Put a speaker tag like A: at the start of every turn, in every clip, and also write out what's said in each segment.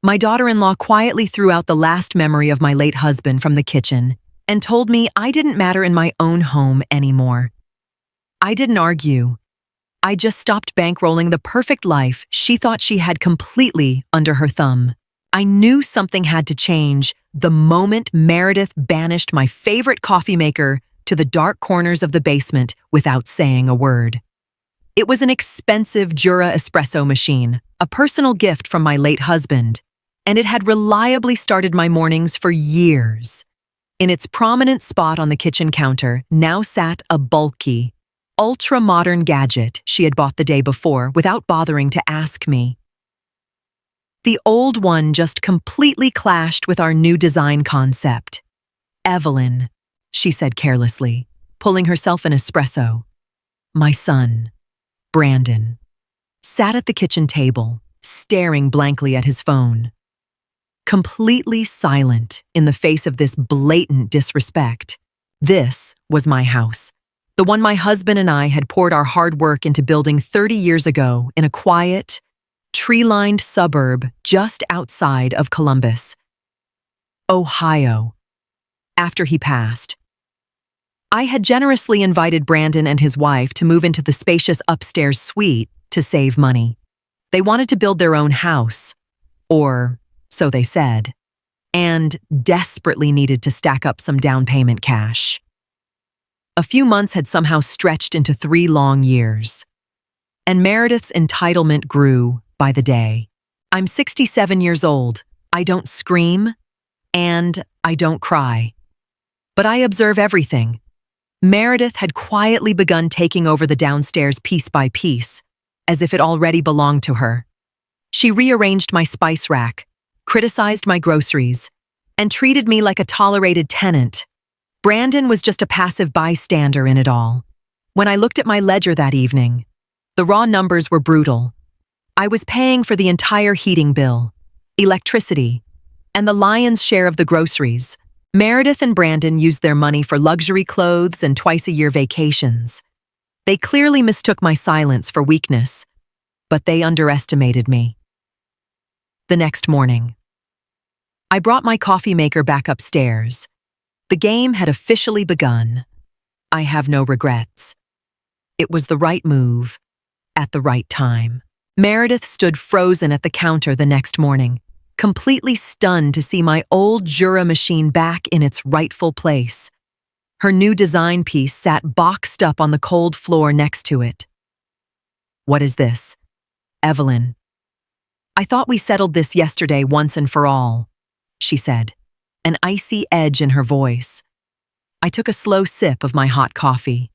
A: My daughter-in-law quietly threw out the last memory of my late husband from the kitchen and told me I didn't matter in my own home anymore. I didn't argue. I just stopped bankrolling the perfect life she thought she had completely under her thumb. I knew something had to change the moment Meredith banished my favorite coffee maker to the dark corners of the basement without saying a word. It was an expensive Jura espresso machine, a personal gift from my late husband, and it had reliably started my mornings for years. In its prominent spot on the kitchen counter now sat a bulky, ultra-modern gadget she had bought the day before without bothering to ask me. The old one just completely clashed with our new design concept. "Evelyn," she said carelessly, pulling herself an espresso. My son, Brandon, sat at the kitchen table, staring blankly at his phone. Completely silent in the face of this blatant disrespect. This was my house. The one my husband and I had poured our hard work into building 30 years ago in a quiet, tree-lined suburb just outside of Columbus, Ohio. After he passed, I had generously invited Brandon and his wife to move into the spacious upstairs suite to save money. They wanted to build their own house, or so they said, and desperately needed to stack up some down payment cash. A few months had somehow stretched into 3 long years, and Meredith's entitlement grew by the day. I'm 67 years old, I don't scream, and I don't cry. But I observe everything. Meredith had quietly begun taking over the downstairs piece by piece, as if it already belonged to her. She rearranged my spice rack, criticized my groceries, and treated me like a tolerated tenant. Brandon was just a passive bystander in it all. When I looked at my ledger that evening, the raw numbers were brutal. I was paying for the entire heating bill, electricity, and the lion's share of the groceries. Meredith and Brandon used their money for luxury clothes and twice-a-year vacations. They clearly mistook my silence for weakness, but they underestimated me. The next morning, I brought my coffee maker back upstairs. The game had officially begun. I have no regrets. It was the right move, at the right time. Meredith stood frozen at the counter the next morning, completely stunned to see my old Jura machine back in its rightful place. Her new design piece sat boxed up on the cold floor next to it. "What is this, Evelyn? I thought we settled this yesterday once and for all," she said, an icy edge in her voice. I took a slow sip of my hot coffee,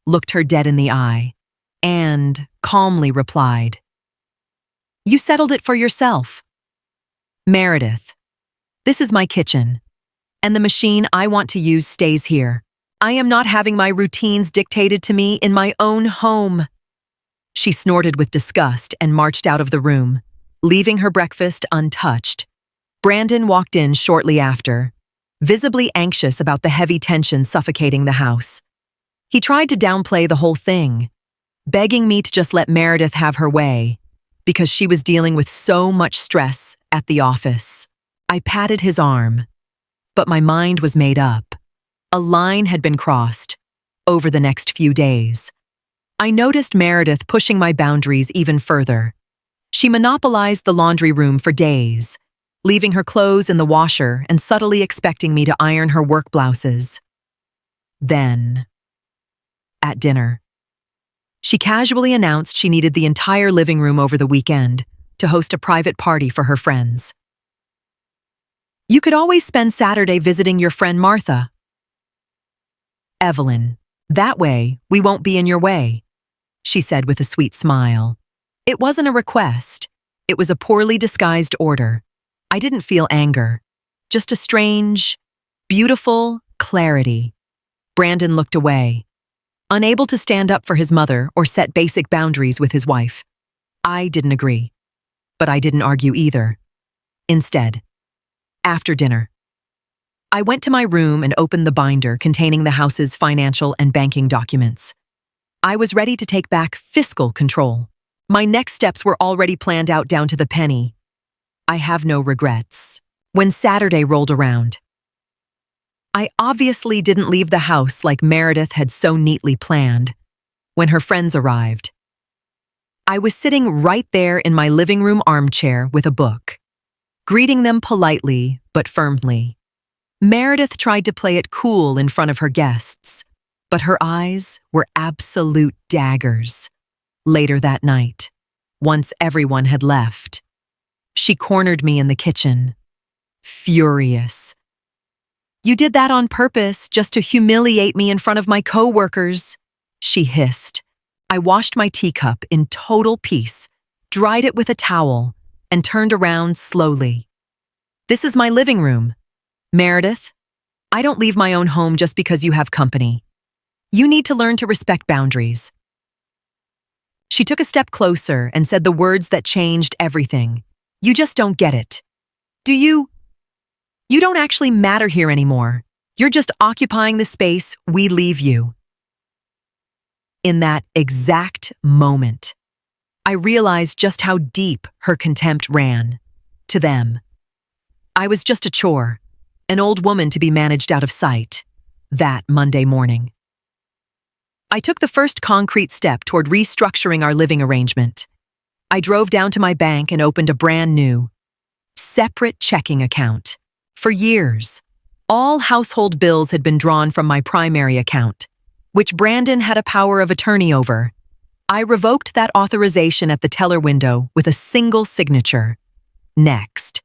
A: looked her dead in the eye, and calmly replied, "You settled it for yourself. Meredith, this is my kitchen, and the machine I want to use stays here. I am not having my routines dictated to me in my own home." She snorted with disgust and marched out of the room, leaving her breakfast untouched. Brandon walked in shortly after, visibly anxious about the heavy tension suffocating the house. He tried to downplay the whole thing, begging me to just let Meredith have her way, because she was dealing with so much stress at the office. I patted his arm, but my mind was made up. A line had been crossed over the next few days. I noticed Meredith pushing my boundaries even further. She monopolized the laundry room for days, leaving her clothes in the washer and subtly expecting me to iron her work blouses. Then, at dinner, she casually announced she needed the entire living room over the weekend to host a private party for her friends. "You could always spend Saturday visiting your friend Martha." "Evelyn, that way we won't be in your way," she said with a sweet smile. It wasn't a request. It was a poorly disguised order. I didn't feel anger, just a strange, beautiful clarity. Brandon looked away, unable to stand up for his mother or set basic boundaries with his wife. I didn't agree, but I didn't argue either. Instead, after dinner, I went to my room and opened the binder containing the house's financial and banking documents. I was ready to take back fiscal control. My next steps were already planned out down to the penny. I have no regrets. When Saturday rolled around, I obviously didn't leave the house like Meredith had so neatly planned. When her friends arrived, I was sitting right there in my living room armchair with a book, greeting them politely but firmly. Meredith tried to play it cool in front of her guests, but her eyes were absolute daggers. Later that night, once everyone had left, she cornered me in the kitchen, furious. "You did that on purpose just to humiliate me in front of my coworkers," she hissed. I washed my teacup in total peace, dried it with a towel, and turned around slowly. "This is my living room. Meredith, I don't leave my own home just because you have company. You need to learn to respect boundaries." She took a step closer and said the words that changed everything. "You just don't get it. Do you? You don't actually matter here anymore. You're just occupying the space we leave you." In that exact moment, I realized just how deep her contempt ran. To them, I was just a chore, an old woman to be managed out of sight. That Monday morning, I took the first concrete step toward restructuring our living arrangement. I drove down to my bank and opened a brand new, separate checking account. For years, all household bills had been drawn from my primary account, which Brandon had a power of attorney over. I revoked that authorization at the teller window with a single signature. Next,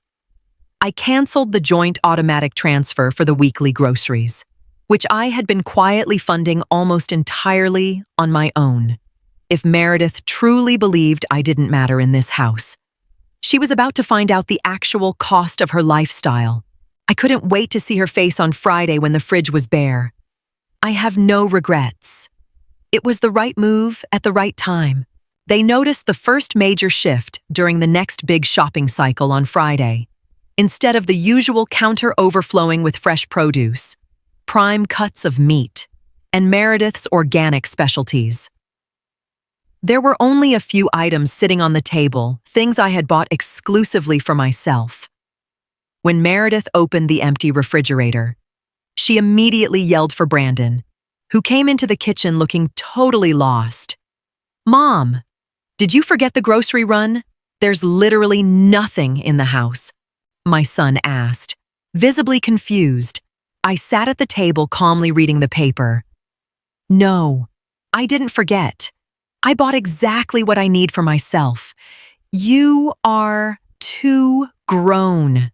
A: I canceled the joint automatic transfer for the weekly groceries, which I had been quietly funding almost entirely on my own. If Meredith truly believed I didn't matter in this house, she was about to find out the actual cost of her lifestyle. I couldn't wait to see her face on Friday when the fridge was bare. I have no regrets. It was the right move at the right time. They noticed the first major shift during the next big shopping cycle on Friday. Instead of the usual counter overflowing with fresh produce, prime cuts of meat, and Meredith's organic specialties, there were only a few items sitting on the table, things I had bought exclusively for myself. When Meredith opened the empty refrigerator, she immediately yelled for Brandon, who came into the kitchen looking totally lost. "Mom, did you forget the grocery run? There's literally nothing in the house," my son asked, visibly confused. I sat at the table calmly reading the paper. "No, I didn't forget. I bought exactly what I need for myself. You are too grown.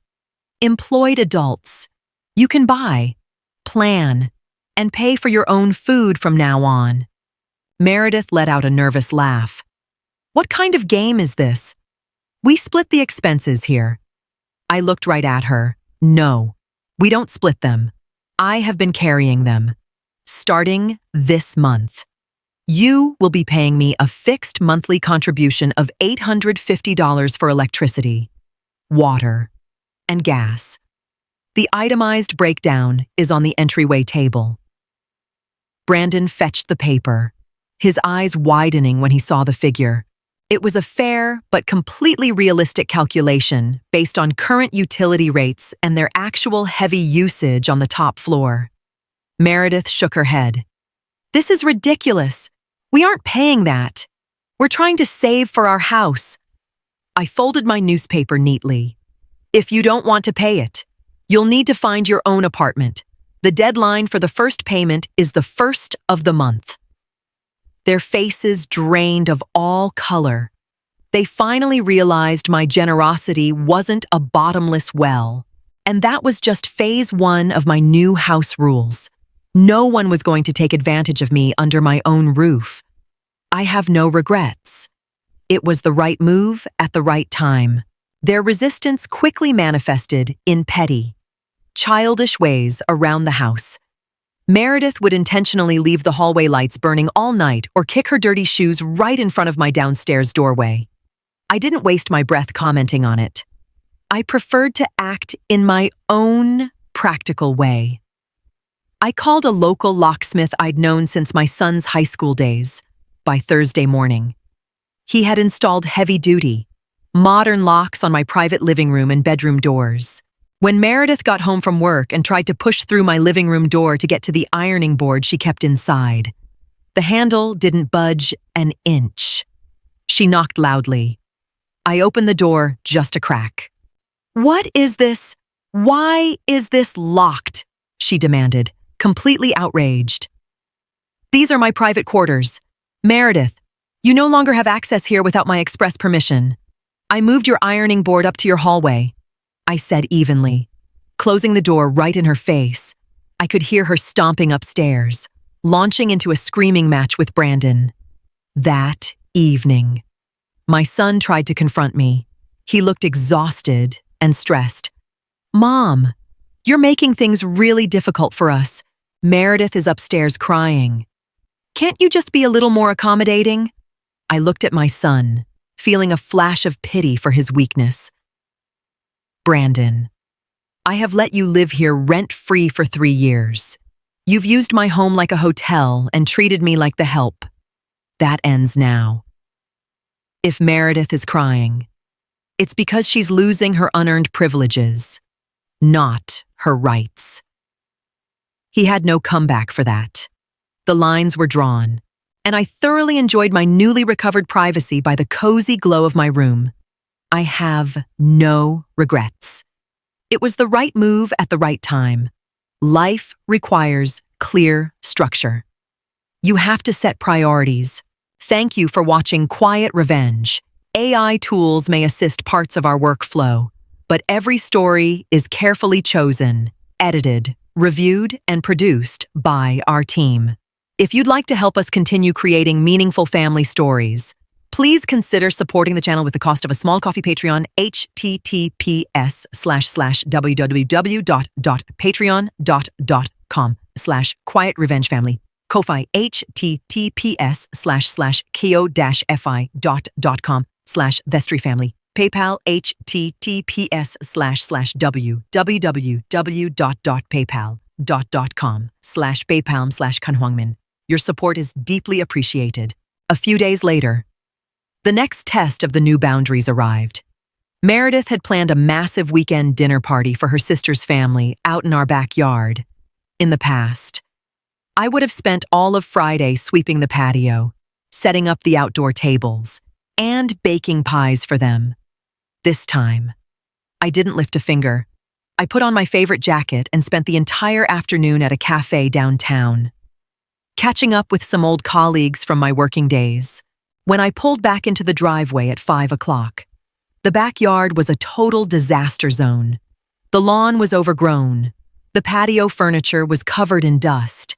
A: Employed adults. You can buy, plan, and pay for your own food from now on." Meredith let out a nervous laugh. "What kind of game is this? We split the expenses here." I looked right at her. "No, we don't split them. I have been carrying them. Starting this month, you will be paying me a fixed monthly contribution of $850 for electricity, water, and gas. The itemized breakdown is on the entryway table." Brandon fetched the paper, his eyes widening when he saw the figure. It was a fair but completely realistic calculation based on current utility rates and their actual heavy usage on the top floor. Meredith shook her head. "This is ridiculous. We aren't paying that. We're trying to save for our house." I folded my newspaper neatly. "If you don't want to pay it, you'll need to find your own apartment. The deadline for the first payment is the 1st of the month." Their faces drained of all color. They finally realized my generosity wasn't a bottomless well, and that was just phase 1 of my new house rules. No one was going to take advantage of me under my own roof. I have no regrets. It was the right move at the right time. Their resistance quickly manifested in petty, childish ways around the house. Meredith would intentionally leave the hallway lights burning all night or kick her dirty shoes right in front of my downstairs doorway. I didn't waste my breath commenting on it. I preferred to act in my own practical way. I called a local locksmith I'd known since my son's high school days. By Thursday morning, he had installed heavy-duty, modern locks on my private living room and bedroom doors. When Meredith got home from work and tried to push through my living room door to get to the ironing board she kept inside, the handle didn't budge an inch. She knocked loudly. I opened the door just a crack. "What is this? Why is this locked?" she demanded, completely outraged. "These are my private quarters. Meredith, you no longer have access here without my express permission. I moved your ironing board up to your hallway," I said evenly, closing the door right in her face. I could hear her stomping upstairs, launching into a screaming match with Brandon. That evening, my son tried to confront me. He looked exhausted and stressed. "Mom, you're making things really difficult for us. Meredith is upstairs crying. Can't you just be a little more accommodating?" I looked at my son, feeling a flash of pity for his weakness. "Brandon, I have let you live here rent-free for 3 years. You've used my home like a hotel and treated me like the help. That ends now. If Meredith is crying, it's because she's losing her unearned privileges, not her rights." He had no comeback for that. The lines were drawn, and I thoroughly enjoyed my newly recovered privacy by the cozy glow of my room. I have no regrets. It was the right move at the right time. Life requires clear structure. You have to set priorities. Thank you for watching Quiet Revenge. AI tools may assist parts of our workflow, but every story is carefully chosen, edited, reviewed, and produced by our team. If you'd like to help us continue creating meaningful family stories, please consider supporting the channel with the cost of a small coffee. Patreon, https://www.patreon.com/Quiet Revenge Family. Ko-fi, https://ko-fi.com/Vestry Family. PayPal, https://www.paypal.com/baypalm/kanhuangmin. Your support is deeply appreciated. A few days later, the next test of the new boundaries arrived. Meredith had planned a massive weekend dinner party for her sister's family out in our backyard. In the past, I would have spent all of Friday sweeping the patio, setting up the outdoor tables, and baking pies for them. This time, I didn't lift a finger. I put on my favorite jacket and spent the entire afternoon at a cafe downtown, catching up with some old colleagues from my working days. When I pulled back into the driveway at 5 o'clock, the backyard was a total disaster zone. The lawn was overgrown, the patio furniture was covered in dust,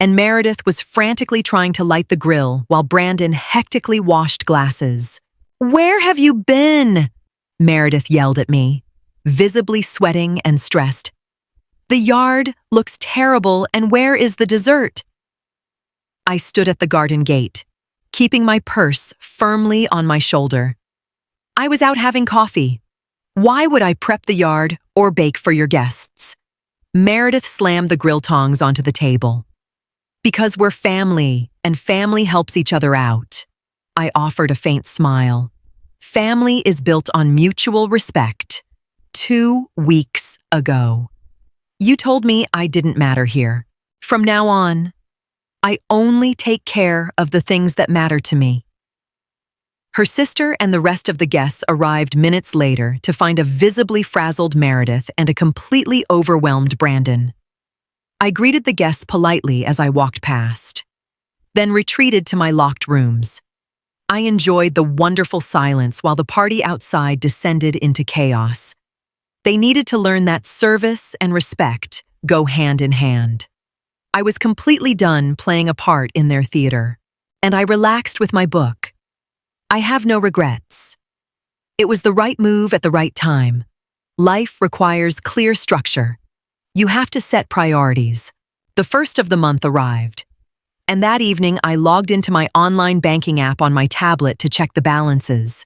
A: and Meredith was frantically trying to light the grill while Brandon hectically washed glasses. "Where have you been?" Meredith yelled at me, visibly sweating and stressed. "The yard looks terrible, and where is the dessert?" I stood at the garden gate, keeping my purse firmly on my shoulder. "I was out having coffee. Why would I prep the yard or bake for your guests?" Meredith slammed the grill tongs onto the table. "Because we're family, and family helps each other out." I offered a faint smile. Family is built on mutual respect. 2 weeks ago, you told me I didn't matter here. From now on, I only take care of the things that matter to me. Her sister and the rest of the guests arrived minutes later to find a visibly frazzled Meredith and a completely overwhelmed Brandon. I greeted the guests politely as I walked past, then retreated to my locked rooms. I enjoyed the wonderful silence while the party outside descended into chaos. They needed to learn that service and respect go hand in hand. I was completely done playing a part in their theater, and I relaxed with my book. I have no regrets. It was the right move at the right time. Life requires clear structure. You have to set priorities. The first of the month arrived, and that evening I logged into my online banking app on my tablet to check the balances,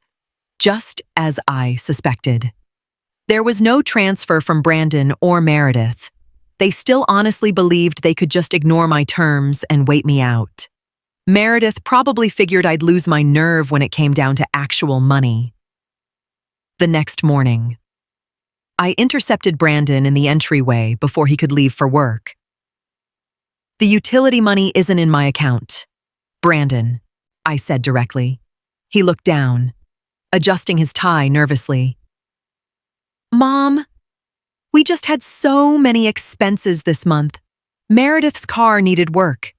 A: just as I suspected. There was no transfer from Brandon or Meredith. They still honestly believed they could just ignore my terms and wait me out. Meredith probably figured I'd lose my nerve when it came down to actual money. The next morning, I intercepted Brandon in the entryway before he could leave for work. "The utility money isn't in my account, Brandon," I said directly. He looked down, adjusting his tie nervously. "Mom, we just had so many expenses this month. Meredith's car needed work,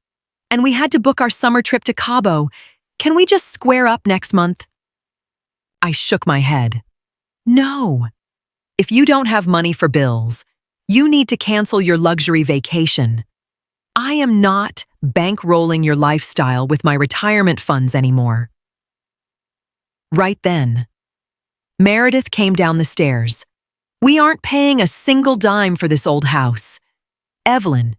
A: and we had to book our summer trip to Cabo. Can we just square up next month?" I shook my head. "No. If you don't have money for bills, you need to cancel your luxury vacation. I am not bankrolling your lifestyle with my retirement funds anymore." Right then, Meredith came down the stairs. "We aren't paying a single dime for this old house. Evelyn,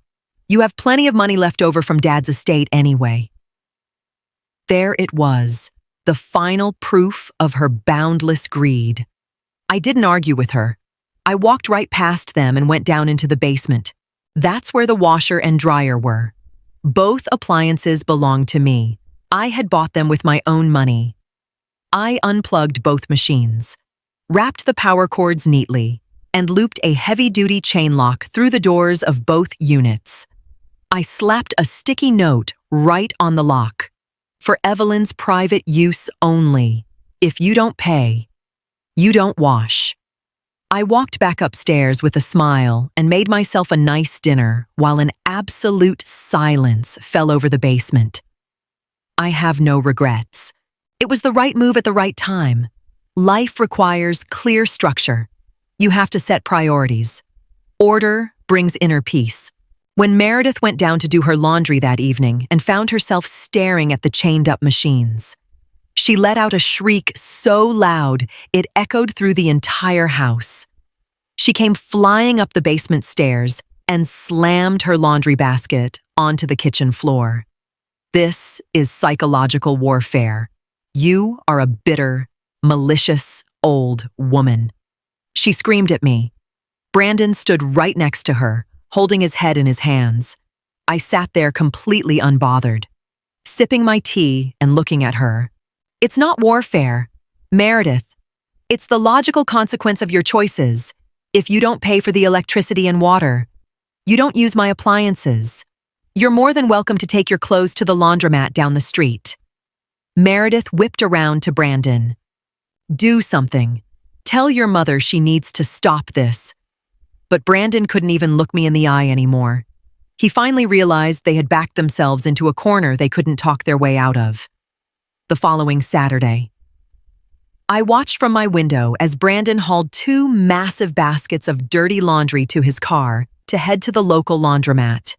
A: you have plenty of money left over from Dad's estate anyway." There it was, the final proof of her boundless greed. I didn't argue with her. I walked right past them and went down into the basement. That's where the washer and dryer were. Both appliances belonged to me. I had bought them with my own money. I unplugged both machines, wrapped the power cords neatly, and looped a heavy-duty chain lock through the doors of both units. I slapped a sticky note right on the lock. "For Evelyn's private use only. If you don't pay, you don't wash." I walked back upstairs with a smile and made myself a nice dinner while an absolute silence fell over the basement. I have no regrets. It was the right move at the right time. Life requires clear structure. You have to set priorities. Order brings inner peace. When Meredith went down to do her laundry that evening and found herself staring at the chained-up machines, she let out a shriek so loud it echoed through the entire house. She came flying up the basement stairs and slammed her laundry basket onto the kitchen floor. "This is psychological warfare. You are a bitter, malicious, old woman." She screamed at me. Brandon stood right next to her, holding his head in his hands. I sat there completely unbothered, sipping my tea and looking at her. "It's not warfare, Meredith. It's the logical consequence of your choices. If you don't pay for the electricity and water, you don't use my appliances, you're more than welcome to take your clothes to the laundromat down the street." Meredith whipped around to Brandon. "Do something. Tell your mother she needs to stop this." But Brandon couldn't even look me in the eye anymore. He finally realized they had backed themselves into a corner they couldn't talk their way out of. The following Saturday, I watched from my window as Brandon hauled 2 massive baskets of dirty laundry to his car to head to the local laundromat.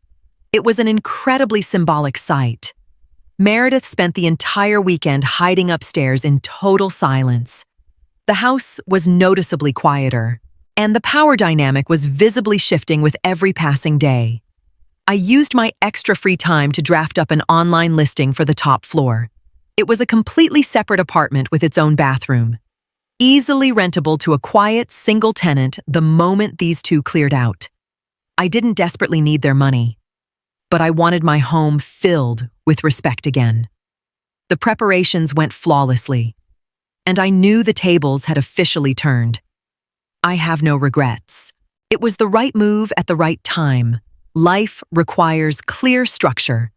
A: It was an incredibly symbolic sight. Meredith spent the entire weekend hiding upstairs in total silence. The house was noticeably quieter, and the power dynamic was visibly shifting with every passing day. I used my extra free time to draft up an online listing for the top floor. It was a completely separate apartment with its own bathroom, easily rentable to a quiet, single tenant the moment these two cleared out. I didn't desperately need their money, but I wanted my home filled with respect again. The preparations went flawlessly, and I knew the tables had officially turned. I have no regrets. It was the right move at the right time. Life requires clear structure.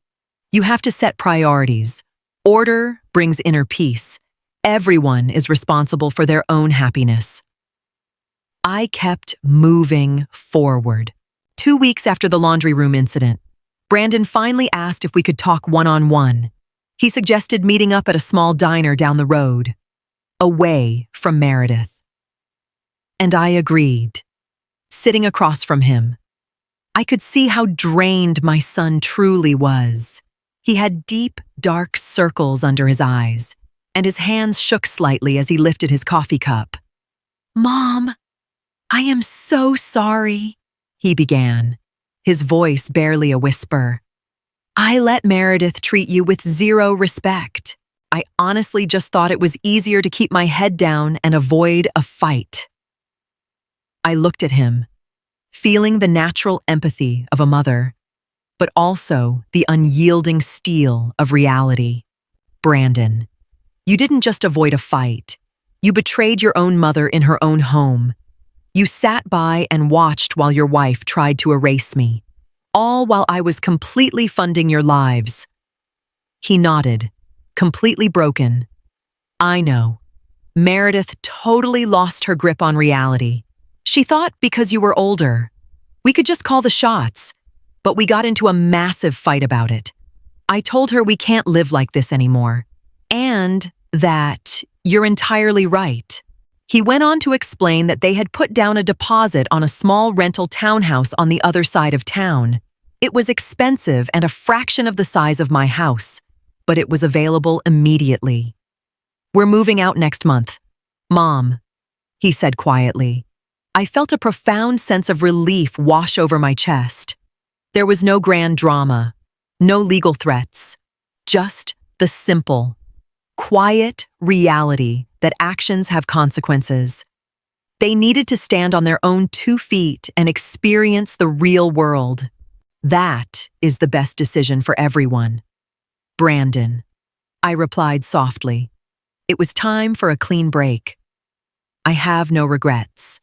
A: You have to set priorities. Order brings inner peace. Everyone is responsible for their own happiness. I kept moving forward. 2 weeks after the laundry room incident, Brandon finally asked if we could talk one-on-one. He suggested meeting up at a small diner down the road, away from Meredith. And I agreed. Sitting across from him, I could see how drained my son truly was. He had deep, dark circles under his eyes, and his hands shook slightly as he lifted his coffee cup. "Mom, I am so sorry," he began, his voice barely a whisper. "I let Meredith treat you with zero respect. I honestly just thought it was easier to keep my head down and avoid a fight." I looked at him, feeling the natural empathy of a mother, but also the unyielding steel of reality. "Brandon, you didn't just avoid a fight. You betrayed your own mother in her own home. You sat by and watched while your wife tried to erase me, all while I was completely funding your lives. He nodded, completely broken. I know. Meredith totally lost her grip on reality. She thought because you were older, we could just call the shots, but we got into a massive fight about it. I told her we can't live like this anymore, and that you're entirely right. He went on to explain that they had put down a deposit on a small rental townhouse on the other side of town. It was expensive and a fraction of the size of my house, but it was available immediately. We're moving out next month. Mom, he said quietly. I felt a profound sense of relief wash over my chest. There was no grand drama, no legal threats, just the simple, quiet reality that actions have consequences. They needed to stand on their own 2 feet and experience the real world. That is the best decision for everyone. Brandon, I replied softly. It was time for a clean break. I have no regrets.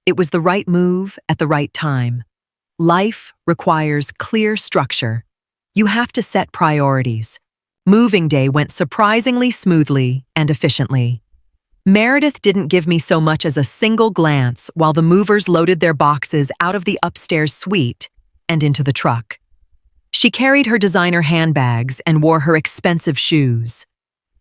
A: It was the right move at the right time. Life requires clear structure. You have to set priorities. Moving day went surprisingly smoothly and efficiently. Meredith didn't give me so much as a single glance while the movers loaded their boxes out of the upstairs suite and into the truck. She carried her designer handbags and wore her expensive shoes.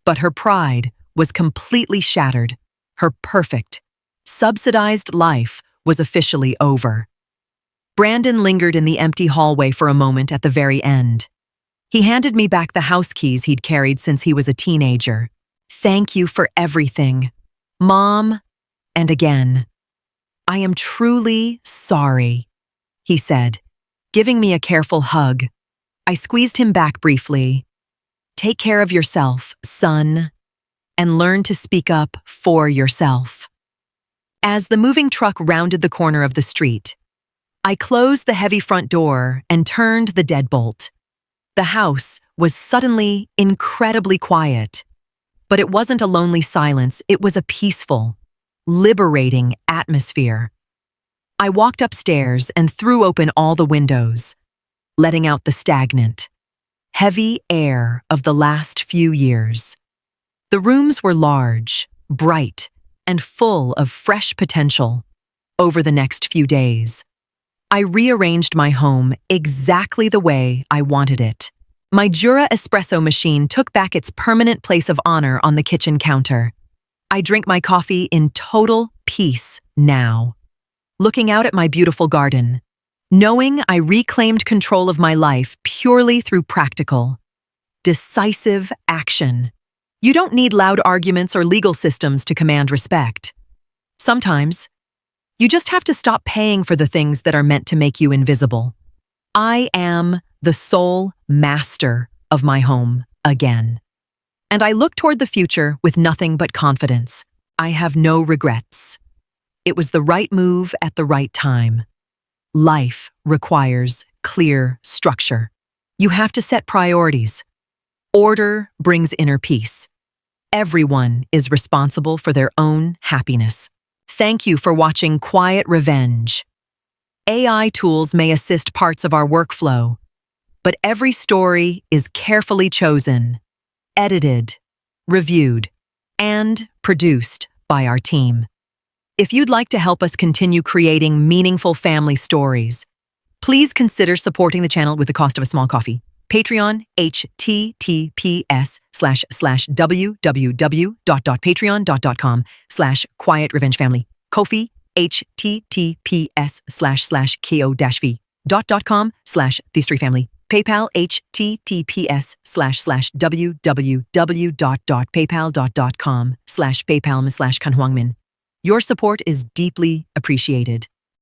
A: But her pride was completely shattered. Her perfect, subsidized life was officially over. Brandon lingered in the empty hallway for a moment at the very end. He handed me back the house keys he'd carried since he was a teenager. Thank you for everything, Mom, and again. I am truly sorry, he said, giving me a careful hug. I squeezed him back briefly. Take care of yourself, son, and learn to speak up for yourself. As the moving truck rounded the corner of the street, I closed the heavy front door and turned the deadbolt. The house was suddenly incredibly quiet. But it wasn't a lonely silence, it was a peaceful, liberating atmosphere. I walked upstairs and threw open all the windows, letting out the stagnant, heavy air of the last few years. The rooms were large, bright, and full of fresh potential. Over the next few days, I rearranged my home exactly the way I wanted it. My Jura espresso machine took back its permanent place of honor on the kitchen counter. I drink my coffee in total peace now, looking out at my beautiful garden, knowing I reclaimed control of my life purely through practical, decisive action. You don't need loud arguments or legal systems to command respect. Sometimes, you just have to stop paying for the things that are meant to make you invisible. I am the sole master of my home again. And I look toward the future with nothing but confidence. I have no regrets. It was the right move at the right time. Life requires clear structure. You have to set priorities. Order brings inner peace. Everyone is responsible for their own happiness. Thank you for watching Quiet Revenge. AI tools may assist parts of our workflow, but every story is carefully chosen, edited, reviewed, and produced by our team. If you'd like to help us continue creating meaningful family stories, please consider supporting the channel with the cost of a small coffee. Patreon, https://www.patreon.com/Quiet Revenge Family. Ko-fi, https://ko-fi.com/These3Family. PayPal, https://www.paypal.com/PayPalm/Kanhuangmin. Your support is deeply appreciated.